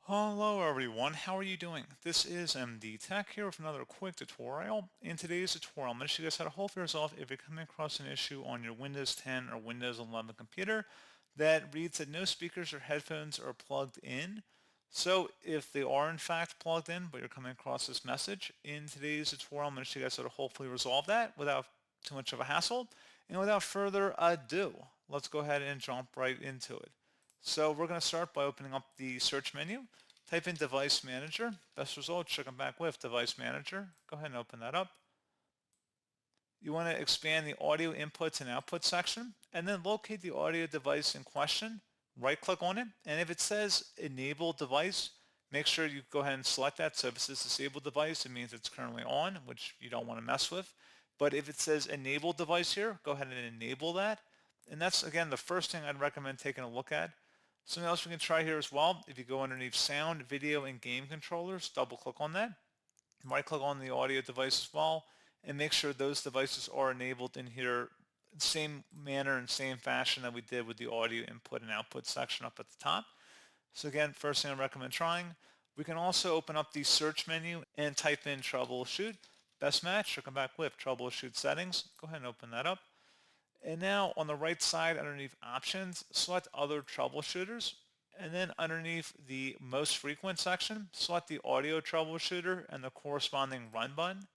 Hello everyone, how are you doing? This is MD Tech here with another quick tutorial. In today's tutorial, I'm going to show you guys how to hopefully resolve if you're coming across an issue on your Windows 10 or Windows 11 computer that reads that no speakers or headphones are plugged in. So if they are in fact plugged in, but you're coming across this message, in today's tutorial, I'm going to show you guys how to hopefully resolve that without too much of a hassle. And without further ado, let's go ahead and jump right into it. So we're going to start by opening up the search menu. Type in Device Manager. Best results should come back with Device Manager. Go ahead and open that up. You want to expand the audio inputs and outputs section, and then locate the audio device in question. Right-click on it, and if it says Enable Device, make sure you go ahead and select that. So if it says Disable Device, it means it's currently on, which you don't want to mess with. But if it says Enable Device here, go ahead and enable that. And that's, again, the first thing I'd recommend taking a look at. Something else we can try here as well, if you go underneath Sound, Video, and Game Controllers, double-click on that. Right-click on the audio device as well, and make sure those devices are enabled in here same manner and same fashion that we did with the audio input and output section up at the top. So again, first thing I recommend trying. We can also open up the search menu and type in troubleshoot. Best match should come back with troubleshoot settings. Go ahead and open that up. And now on the right side underneath options, select other troubleshooters. And then underneath the most frequent section, select the audio troubleshooter and the corresponding run button.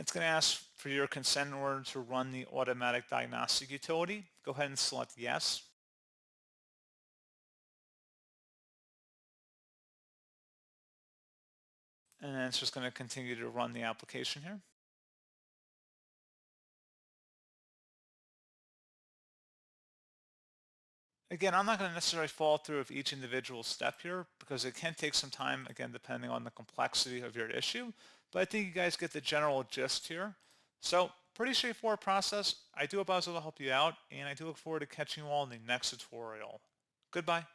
It's going to ask for your consent in order to run the automatic diagnostic utility. Go ahead and select yes. And then it's just going to continue to run the application here. Again, I'm not going to necessarily follow through with each individual step here because it can take some time, again, depending on the complexity of your issue. But I think you guys get the general gist here. So pretty straightforward process. I do hope I was able to help you out, and I do look forward to catching you all in the next tutorial. Goodbye.